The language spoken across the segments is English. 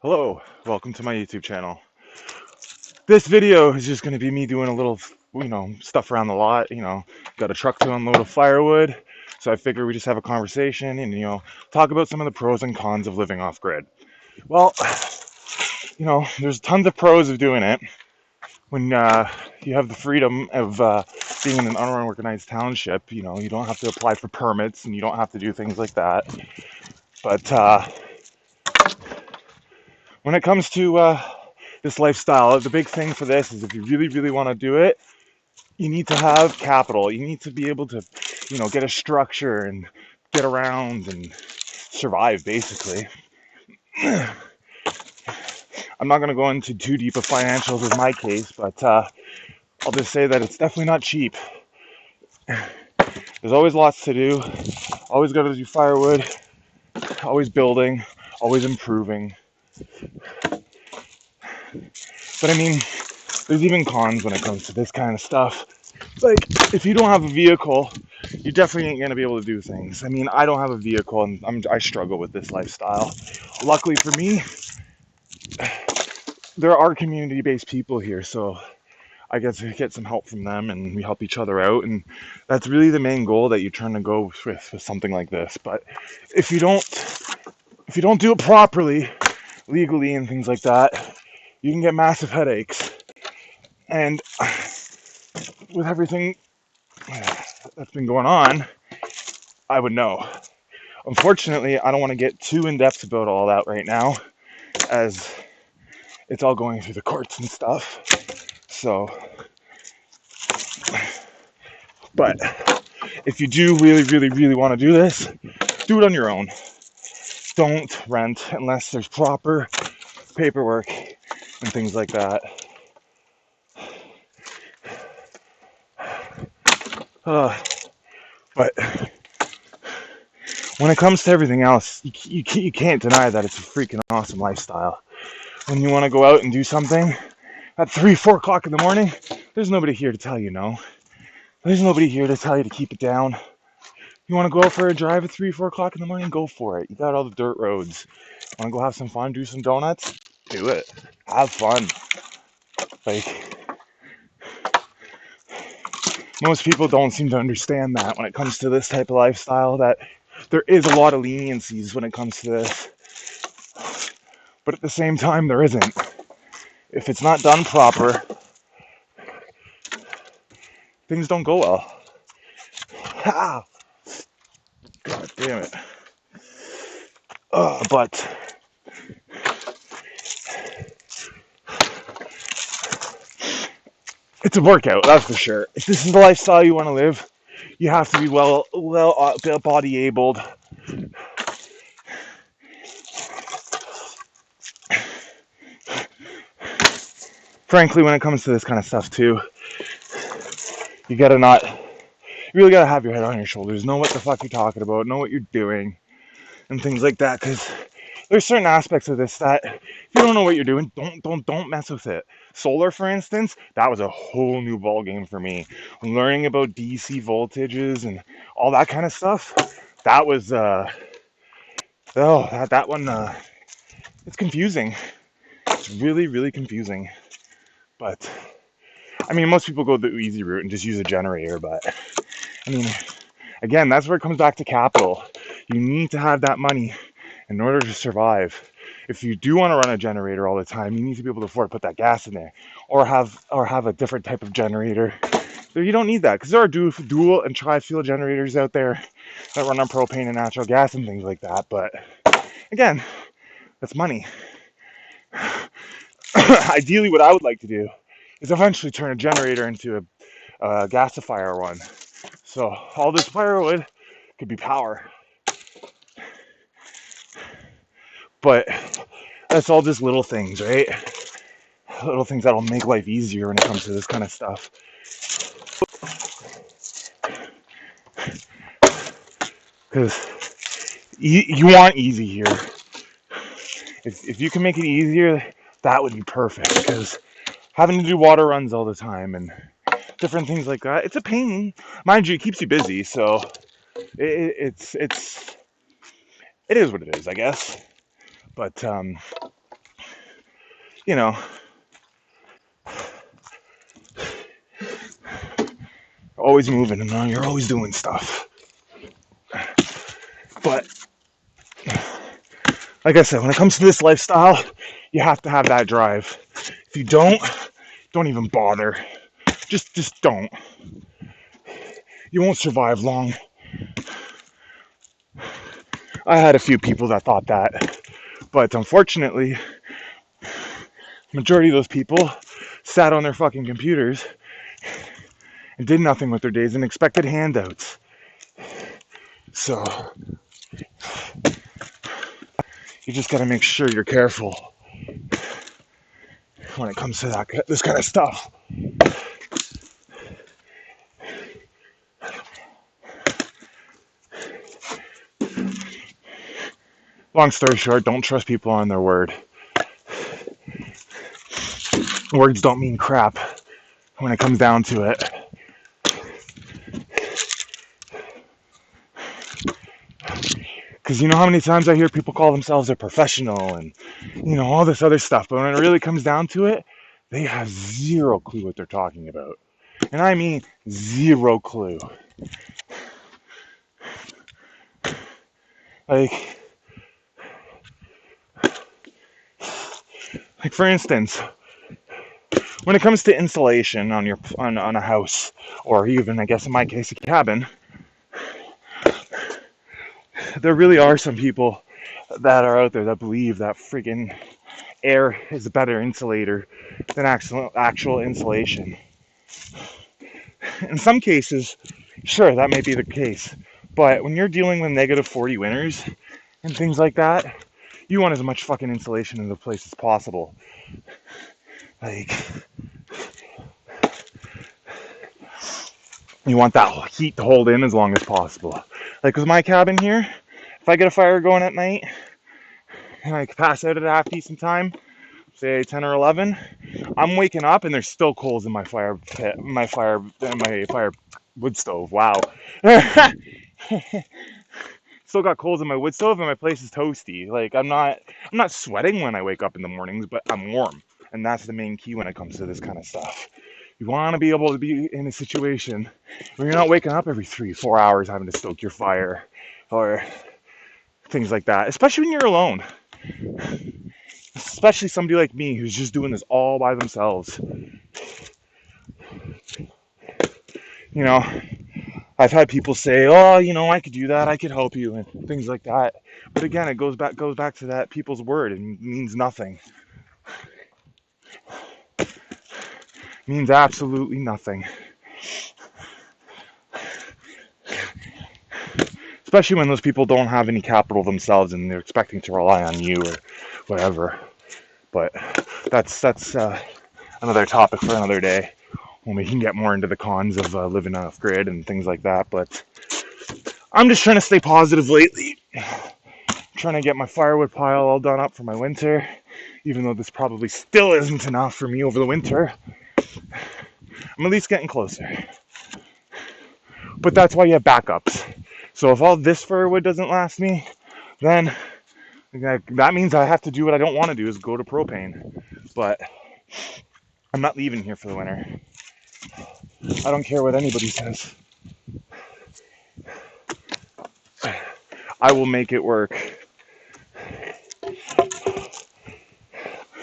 Hello, welcome to my YouTube channel. This video is just going to be me doing a little, stuff around the lot. Got a truck to unload of firewood, so I figure we just have a conversation and, talk about some of the pros and cons of living off grid. Well, there's tons of pros of doing it when you have the freedom of being in an unorganized township. You don't have to apply for permits and you don't have to do things like that. But when it comes to this lifestyle, the big thing for this is if you really, really want to do it, you need to have capital. You need to be able to, get a structure and get around and survive, basically. I'm not going to go into too deep of financials with my case, but I'll just say that it's definitely not cheap. There's always lots to do. Always got to do firewood. Always building. Always improving. But I mean, there's even cons when it comes to this kind of stuff. Like, if you don't have a vehicle, you definitely ain't gonna be able to do things. I mean, I don't have a vehicle, and I struggle with this lifestyle. Luckily for me, there are community-based people here, so I get to get some help from them, and we help each other out, and that's really the main goal that you're trying to go with something like this. But if you don't do it properly, legally, and things like that, you can get massive headaches. And with everything that's been going on, I would know. Unfortunately, I don't want to get too in depth about all that right now, as it's all going through the courts and stuff. So, but if you do really, really, really want to do this, do it on your own. Don't rent unless there's proper paperwork and things like that. But when it comes to everything else, you can't deny that it's a freaking awesome lifestyle. When you want to go out and do something at 3, 4 o'clock in the morning, there's nobody here to tell you no. There's nobody here to tell you to keep it down. You want to go for a drive at 3, 4 o'clock in the morning? Go for it. You got all the dirt roads. Want to go have some fun, do some donuts? Do it. Have fun. Like, most people don't seem to understand that when it comes to this type of lifestyle, that there is a lot of leniencies when it comes to this. But at the same time, there isn't. If it's not done proper, things don't go well. Ah, God damn it. But it's a workout, that's for sure. If this is the lifestyle you want to live, you have to be well body abled. Frankly, when it comes to this kind of stuff too, you really gotta have your head on your shoulders, know what the fuck you're talking about, know what you're doing, and things like that. Because there's certain aspects of this that if you don't know what you're doing, don't mess with it. Solar, for instance, that was a whole new ball game for me. Learning about DC voltages and all that kind of stuff, that was that one it's confusing. It's really, really confusing. But I mean, most people go the easy route and just use a generator. But I mean, again, that's where it comes back to capital. You need to have that money in order to survive. If you do want to run a generator all the time, you need to be able to afford to put that gas in there, or have a different type of generator. So you don't need that, because there are dual and tri-fuel generators out there that run on propane and natural gas and things like that. But again, that's money. Ideally, what I would like to do is eventually turn a generator into a gasifier one. So all this firewood could be power. But that's all just little things, right? Little things that'll make life easier when it comes to this kind of stuff. Because you want easy here. If you can make it easier, that would be perfect. Because having to do water runs all the time and different things like that, it's a pain. Mind you, it keeps you busy, so it is what it is, I guess. But you know, always moving and you're always doing stuff. But like I said, when it comes to this lifestyle, you have to have that drive. If you don't even bother. Just don't. You won't survive long. I had a few people that thought that, but unfortunately, majority of those people sat on their fucking computers and did nothing with their days and expected handouts. So you just gotta make sure you're careful when it comes to this kind of stuff. Long story short, don't trust people on their word. Words don't mean crap when it comes down to it. Because you know how many times I hear people call themselves a professional and, all this other stuff. But when it really comes down to it, they have zero clue what they're talking about. And I mean zero clue. Like for instance, when it comes to insulation on a house, or even I guess in my case a cabin, there really are some people that are out there that believe that friggin' air is a better insulator than actual insulation. In some cases, sure, that may be the case. But when you're dealing with negative 40 winters and things like that, you want as much fucking insulation in the place as possible. Like, you want that heat to hold in as long as possible. Like with my cabin here, if I get a fire going at night and I pass out at a half decent time, say 10 or 11, I'm waking up and there's still coals in my fire wood stove. Wow. Still got coals in my wood stove and my place is toasty. Like I'm not sweating when I wake up in the mornings, but I'm warm. And that's the main key when it comes to this kind of stuff. You want to be able to be in a situation where you're not waking up every 3-4 hours having to stoke your fire or things like that, especially when you're alone. Especially somebody like me who's just doing this all by themselves. I've had people say, "Oh, I could do that. I could help you," and things like that. But again, it goes back to that people's word. It means nothing. It means absolutely nothing. Especially when those people don't have any capital themselves and they're expecting to rely on you or whatever. But that's another topic for another day when we can get more into the cons of living off grid and things like that. But I'm just trying to stay positive lately. Trying to get my firewood pile all done up for my winter, even though this probably still isn't enough for me over the winter. I'm at least getting closer. But that's why you have backups. So if all this firewood doesn't last me, then that means I have to do what I don't want to do, is go to propane. But I'm not leaving here for the winter. I don't care what anybody says. I will make it work.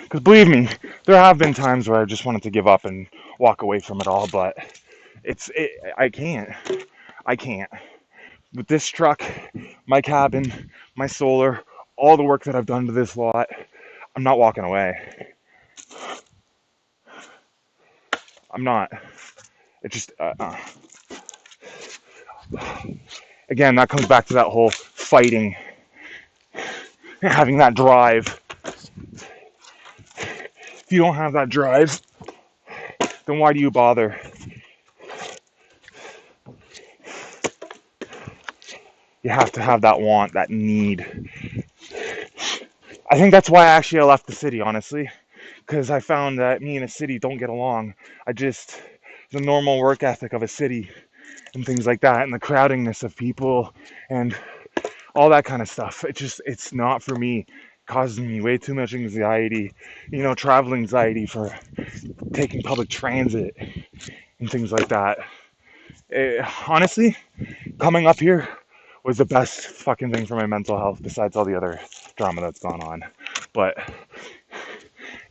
Because believe me, there have been times where I just wanted to give up and walk away from it all, but I can't. With this truck, my cabin, my solar, all the work that I've done to this lot, I'm not walking away. I'm not. It just, again, that comes back to that whole fighting, having that drive. If you don't have that drive, then why do you bother? You have to have that want, that need. I think that's why I left the city, honestly, because I found that me and a city don't get along. The normal work ethic of a city and things like that, and the crowdingness of people and all that kind of stuff. It's not for me. causes me way too much anxiety, travel anxiety for taking public transit and things like that. Honestly, coming up here was the best fucking thing for my mental health besides all the other drama that's gone on. But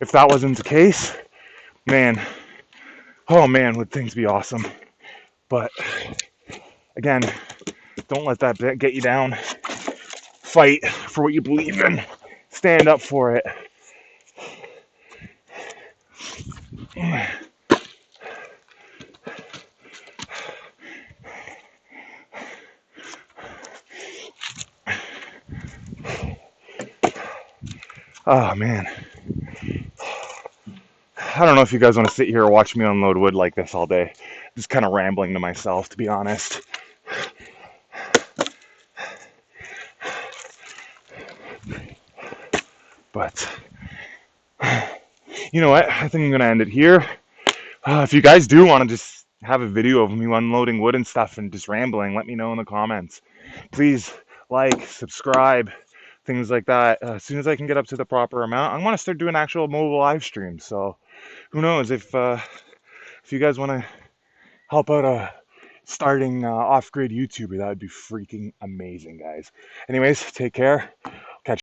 if that wasn't the case, man, oh man, would things be awesome. But again, don't let that get you down. Fight for what you believe in. Stand up for it. Oh man. I don't know if you guys want to sit here or watch me unload wood like this all day. Just kind of rambling to myself, to be honest. But you know what? I think I'm going to end it here. If you guys do want to just have a video of me unloading wood and stuff and just rambling, let me know in the comments. Please like, subscribe, things like that. As soon as I can get up to the proper amount, I want to start doing actual mobile live streams. So who knows if you guys want to help out a starting off-grid YouTuber, that would be freaking amazing, guys. Anyways, take care.